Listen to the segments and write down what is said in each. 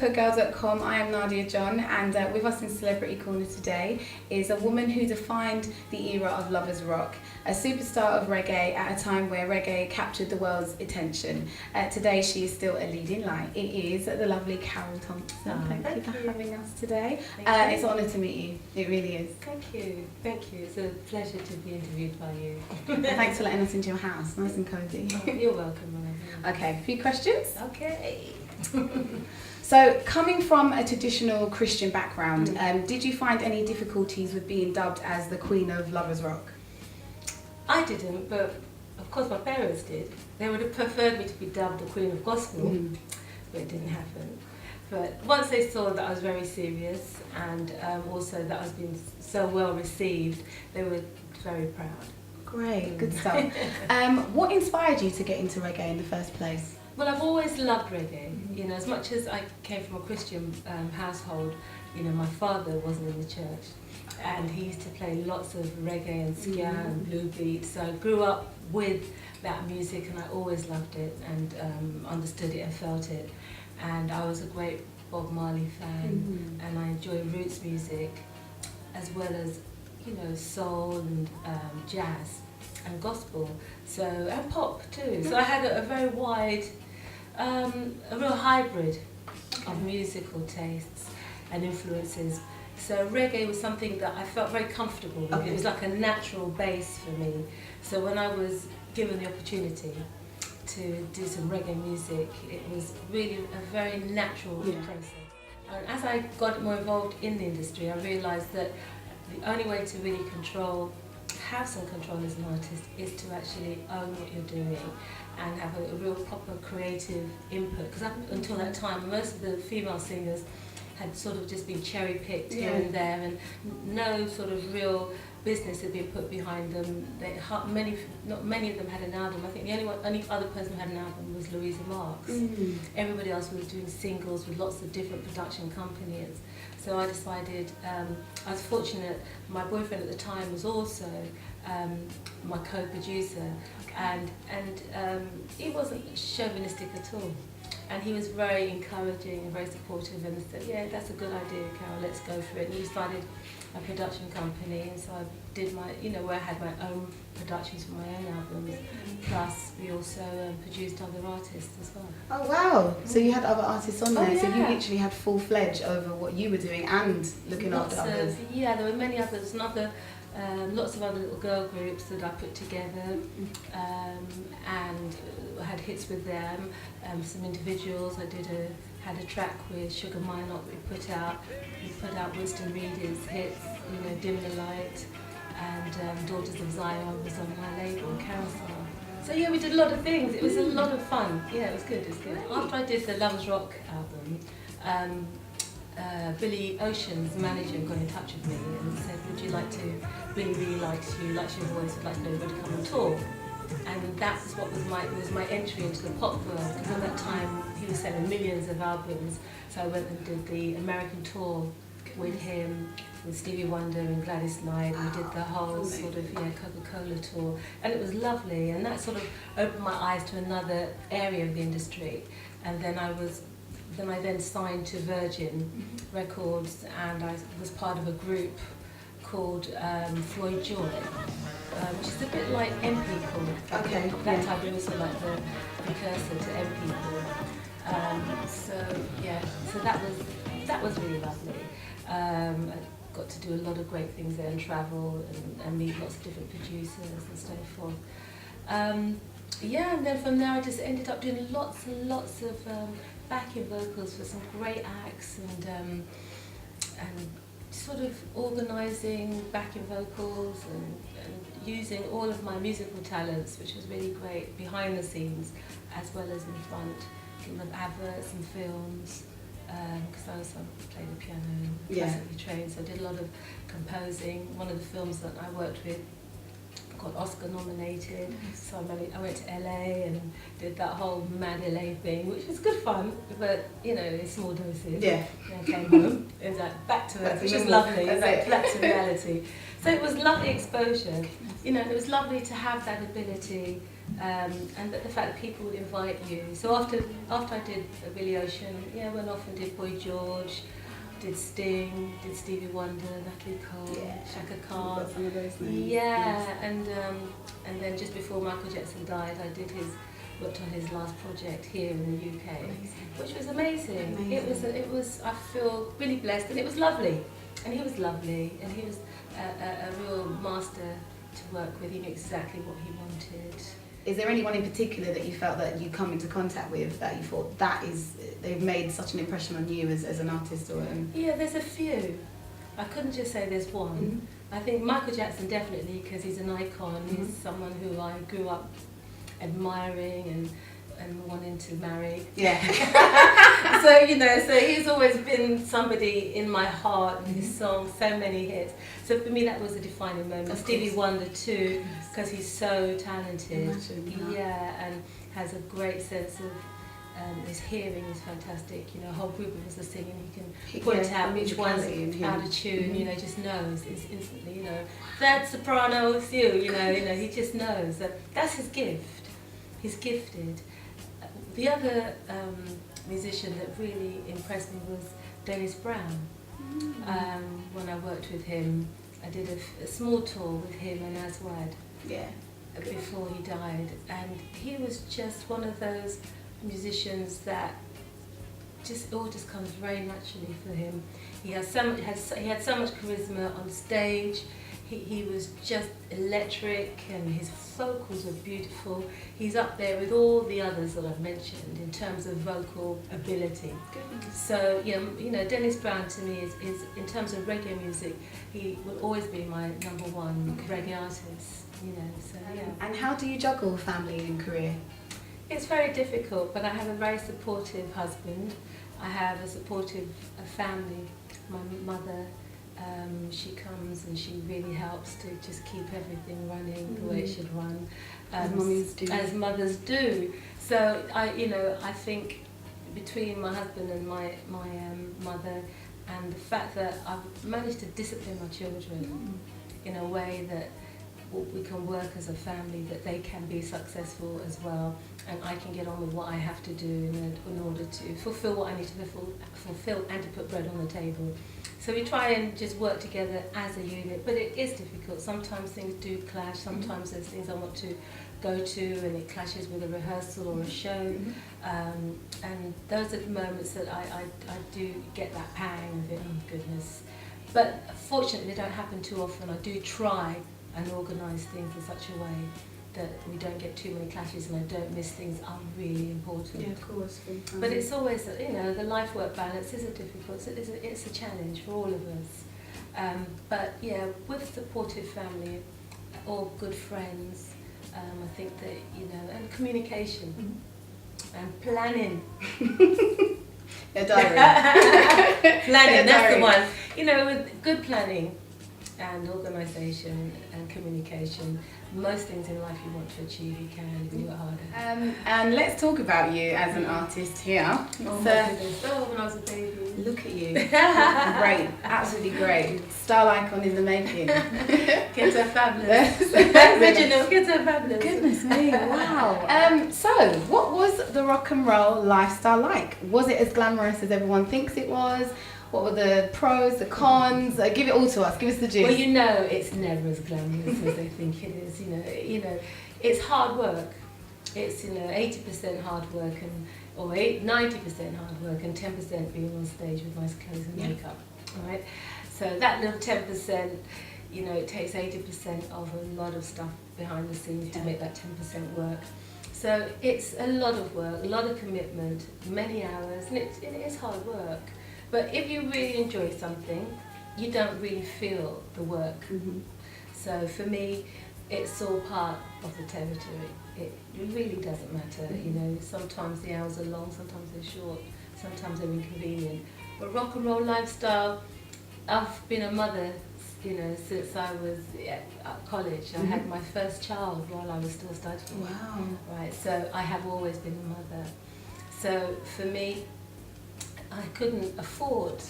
CocoGirl.com. I am Nadia John, and with us in Celebrity Corner today is a woman who defined the era of lovers rock, a superstar of reggae at a time where reggae captured the world's attention. Today she is still a leading light. It is the lovely Carroll Thompson. Thank you for having us today. It's an honour to meet you. It really is. Thank you. Thank you. It's a pleasure to be interviewed by you. Thanks for letting us into your house. Nice and cosy. Oh, you're welcome, my love. Okay, a few questions. Okay. So, coming from a traditional Christian background, did you find any difficulties with being dubbed as the Queen of Lovers Rock? I didn't, but of course my parents did. They would have preferred me to be dubbed the Queen of Gospel, but it didn't happen. But once they saw that I was very serious and also that I was being so well received, they were very proud. Great, good stuff. What inspired you to get into reggae in the first place? Well, I've always loved reggae. You know, as much as I came from a Christian household, you know, my father wasn't in the church, and he used to play lots of reggae and ska and blue beats. So I grew up with that music, and I always loved it and understood it and felt it. And I was a great Bob Marley fan, and I enjoy roots music, as well as, you know, soul and jazz and gospel, so and pop too. So I had a very wide, a real hybrid of musical tastes and influences. So reggae was something that I felt very comfortable with. It was like a natural base for me. So when I was given the opportunity to do some reggae music, it was really a very natural process. And as I got more involved in the industry, I realised that the only way to really have some control as an artist is to actually own what you're doing and have a real proper creative input. Because up until that time, most of the female singers had sort of just been cherry-picked here and there, and no sort of real business had been put behind them. Not many of them had an album. I think the only other person who had an album was Louisa Marks. Everybody else was doing singles with lots of different production companies. So I decided, I was fortunate, my boyfriend at the time was also my co-producer, and he wasn't chauvinistic at all. And he was very encouraging and very supportive, and said, yeah, that's a good idea, Carol, let's go for it. And he started a production company, and so I did my, you know, where I had my own productions for my own albums, plus we also produced other artists as well. Oh wow, so you had other artists on there, so you literally had full-fledged over what you were doing and looking after others. Yeah, there were many others, and lots of other little girl groups that I put together, and had hits with them. Some individuals. I had a track with Sugar Minot we put out. We put out Winston Reed's hits, you know, Dim the Light, and Daughters of Zion was on my label, Carousel. So yeah, we did a lot of things. It was a lot of fun. Yeah, it was good. It was good. After I did the Lovers Rock album, Billy Ocean's manager got in touch with me and said, would you like to, really likes your voice, would like to know if you would come on tour. And that's what was my entry into the pop world, because at that time he was selling millions of albums. So I went and did the American tour with him, with Stevie Wonder and Gladys Knight. We did the whole sort of Coca-Cola tour, and it was lovely, and that sort of opened my eyes to another area of the industry. And then I then signed to Virgin Records, and I was part of a group called Floyd Joy, which is a bit like M People. Okay. That type of also like the precursor to M People. So that was really lovely. I got to do a lot of great things there and travel and meet lots of different producers and so forth. And then from there I just ended up doing lots and lots of backing vocals for some great acts, and sort of organising backing vocals and using all of my musical talents, which was really great, behind the scenes as well as in front, with adverts and films, because I also played the piano and classically trained, so I did a lot of composing. One of the films that I worked with got Oscar nominated, so I went to LA and did that whole mad LA thing, which was good fun, but you know, in small doses. Yeah. Then I came home, it was like back to earth, which was lovely, it was like back to reality. So it was lovely exposure, you know, and it was lovely to have that ability and the fact that people would invite you. So after I did Billy Ocean, I went off and did Boy George, did Sting, did Stevie Wonder, Natalie Cole, Shaka Khan. Some of those names. And then just before Michael Jackson died, I worked on his last project here in the UK, which was amazing. It was. I feel really blessed, and it was lovely. And he was lovely, and he was a real master to work with. He knew exactly what he wanted. Is there anyone in particular that you felt that you come into contact with that you thought they've made such an impression on you as an artist? Or Yeah, there's a few. I couldn't just say there's one. Mm-hmm. I think Michael Jackson definitely, because he's an icon. Mm-hmm. He's someone who I grew up admiring and wanting to marry. Yeah. So he's always been somebody in my heart. His songs, so many hits. So for me, that was a defining moment. Stevie Wonder too, because he's so talented. And has a great sense of. His hearing is fantastic. A whole group of us are singing. He can point out which one's out of tune. Mm-hmm. Just knows. It's instantly. That soprano, it's you. He just knows. That's his gift. He's gifted. The other musician that really impressed me was Dennis Brown. When I worked with him, I did a small tour with him and Aswad before he died, and he was just one of those musicians that it all just comes very naturally for him. He had so much charisma on stage. He was just electric, and his vocals are beautiful. He's up there with all the others that I've mentioned in terms of vocal ability. Goodness. So Dennis Brown to me is in terms of reggae music, he will always be my number one reggae artist. And how do you juggle family and career? It's very difficult, but I have a very supportive husband. I have a supportive family. My mother. She comes and she really helps to just keep everything running the way it should run, as mothers do. So I think between my husband and my mother, and the fact that I've managed to discipline my children in a way that we can work as a family, that they can be successful as well, and I can get on with what I have to do in order to fulfill what I need to fulfill and to put bread on the table. So we try and just work together as a unit, but it is difficult. Sometimes things do clash. Sometimes there's things I want to go to and it clashes with a rehearsal or a show. And those are the moments that I do get that pang of it, oh goodness. But fortunately they don't happen too often. I do try and organise things in such a way that we don't get too many clashes and I don't miss things are really important. Yeah, of course. But it's always, the life-work balance is it's a challenge for all of us. But yeah, with supportive family or good friends, I think that, and communication and planning. A diary. Planning, that's the one. With good planning and organisation and communication, most things in life you want to achieve, you can if you work harder. And let's talk about you as an artist here. When I was a baby. Look at you. Great, absolutely great. Style icon in the making. Kids are fabulous. Original, kids are fabulous. Goodness me, wow. So, what was the rock and roll lifestyle like? Was it as glamorous as everyone thinks it was? What were the pros, the cons? Give it all to us. Give us the gist. Well, it's never as glamorous as they think it is. It's hard work. It's 80% hard work or 90% hard work and 10% being on stage with nice clothes and makeup. All right. So that little 10%, it takes 80% of a lot of stuff behind the scenes to make that 10% work. So it's a lot of work, a lot of commitment, many hours, and it is hard work. But if you really enjoy something, you don't really feel the work. So for me, it's all part of the territory. It really doesn't matter, Sometimes the hours are long, sometimes they're short, sometimes they're inconvenient. But rock and roll lifestyle, I've been a mother, since I was at college. I had my first child while I was still studying. Wow. Right, so I have always been a mother. So for me, I couldn't afford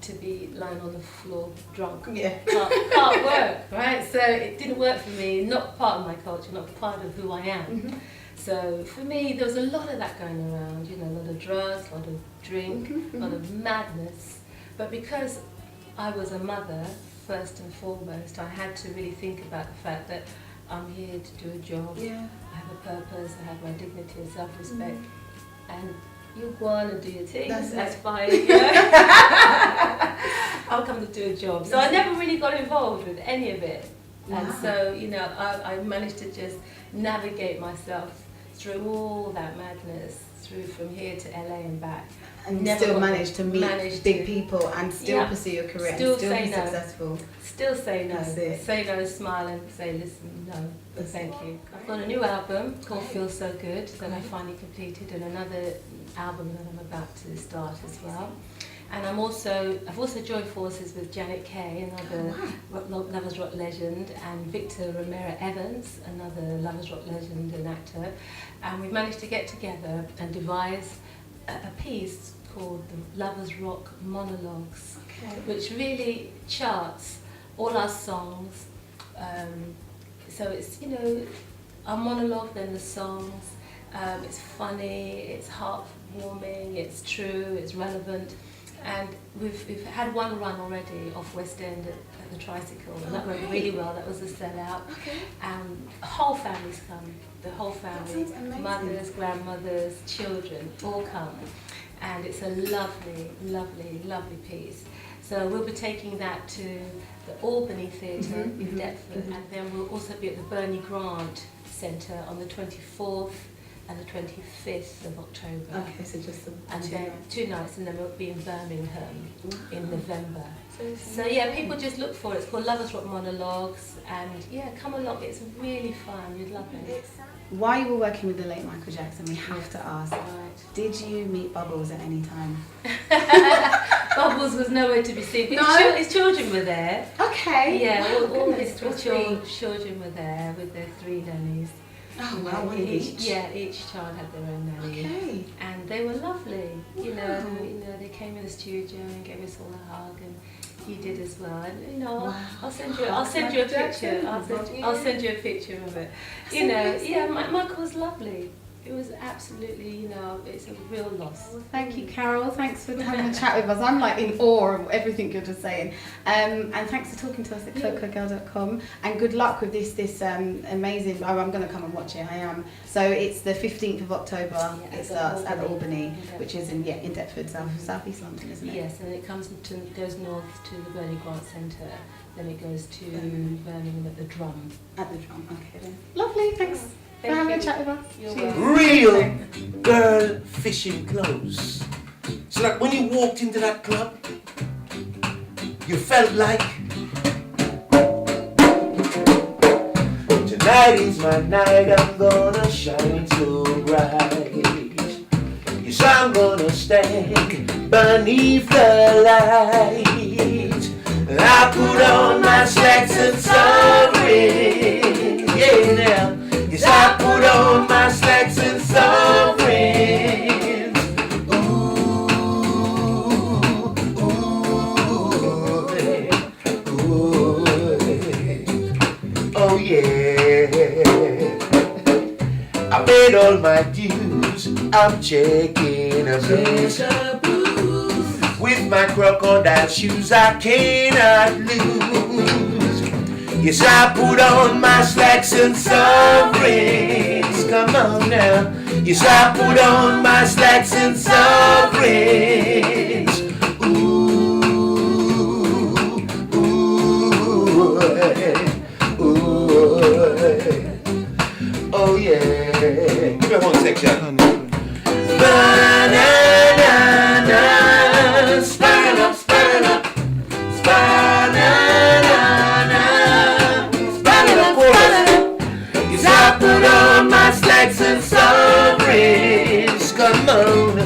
to be lying on the floor drunk. Yeah. Can't work, right? So it didn't work for me, not part of my culture, not part of who I am. Mm-hmm. So for me, there was a lot of that going around, a lot of drugs, a lot of drink, a lot of madness. But because I was a mother, first and foremost, I had to really think about the fact that I'm here to do a job, Yeah. I have a purpose, I have my dignity and self-respect, and you go on and do your thing, that's fine. I'll come to do a job. So I never really got involved with any of it. Wow. And so, I managed to just navigate myself through all that madness, through from here to LA and back. And Never still got- managed to meet managed big to- people and still Yeah. pursue your career Still and still say be no. successful. Still say no. That's it. Say no, smile and say, listen, no, but That's thank it. you. I've got a new album called Feel So Good that I finally completed, and another album that I'm about to start as well. And I've also joined forces with Janet Kay, another Lovers Rock legend, and Victor Romero Evans, another Lovers Rock legend and actor. And we've managed to get together and devise a piece called the Lovers Rock Monologues, Okay. which really charts all our songs. So it's, our monologue, then the songs. It's funny, it's heartwarming, it's true, it's relevant. And we've had one run already off West End at the Tricycle, and that went really well. That was a sellout. Okay. The whole family's come. The whole That family, sounds amazing. mothers, grandmothers, children, all come. And it's a lovely, lovely, lovely piece. So we'll be taking that to the Albany Theatre in Deptford, and then we'll also be at the Bernie Grant Centre on the 24th and the 25th of October. Okay, so just the And two then nights. 2 nights, and then we'll be in Birmingham in November. So So yeah, people just look for it. It's called Lovers Rock Monologues, and yeah, come along. It's really fun. You'd love it. While you were working with the late Michael Jackson, we have to ask, Right. did you meet Bubbles at any time? Bubbles was nowhere to be seen. No? His children were there. Okay. Yeah, Wow, all goodness, his three. children were there with their 3 nannies. Oh wow, one each. Yeah, each child had their own nanny. Okay. And they were lovely. Wow. They came in the studio and gave us all a hug, and he did as well. And Wow. I'll send you a Michael Jackson. picture. I'll send you a picture of it. Michael was lovely. It was absolutely, it's a real loss. Well, thank you, Carol. Thanks for having a chat with us. I'm like in awe of everything you're just saying. And thanks for talking to us at cloakcloakgirl.com. And good luck with this amazing. I'm going to come and watch it. I am. So it's the 15th of October. Yeah, It starts at Albany. Albany, which is in Deptford, southeast London, isn't it? Yes, and it goes north to the Bernie Grant Centre, then it goes to Birmingham at the Drum. At the Drum. Okay then. Lovely. Thanks for Thank having you. a chat with us. You're Cheers. welcome. Real girl fishing clothes. So that when you walked into that club, you felt like tonight is my night, I'm gonna shine so bright. Yes, I'm gonna stand beneath the light. I put on my slacks and sovereign. Yeah, now. Yes, I put on my slacks and sovereigns. Ooh, oh yeah. I paid all my dues. I'm checking a blues. With my crocodile shoes, I cannot lose. Yes, I put on my slacks and sovereigns. Come on now. Yes, I put on my slacks and sovereigns. Ooh, ooh, ooh. Oh yeah. Give me one section. Banana, span up, span up, banana. Yes, I put on my slacks and sovereigns. Come on.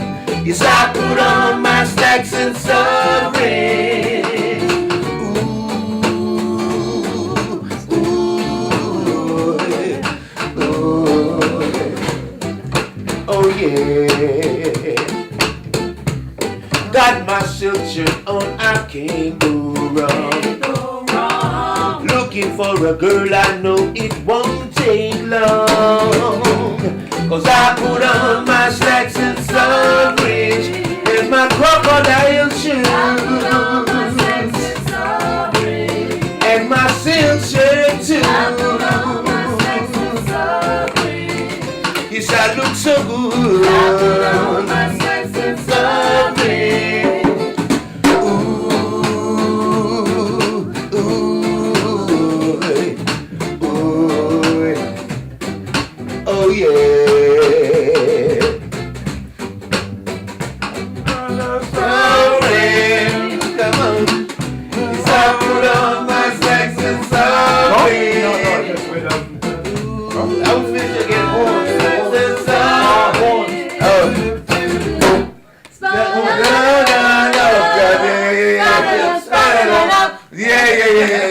Yes, I put on my slacks and sovereigns. Ooh, ooh, ooh. Oh yeah. Got my silk shirt on, I can't go wrong. Looking for a girl, I know it won't take long. 'Cause I put on my slacks and some bridge and my crocodile shoes and my silk shirt too. Yes, I look so good. Oh yeah. Come on. Yes, I put on my slacks and some outfit to get warm. Yeah.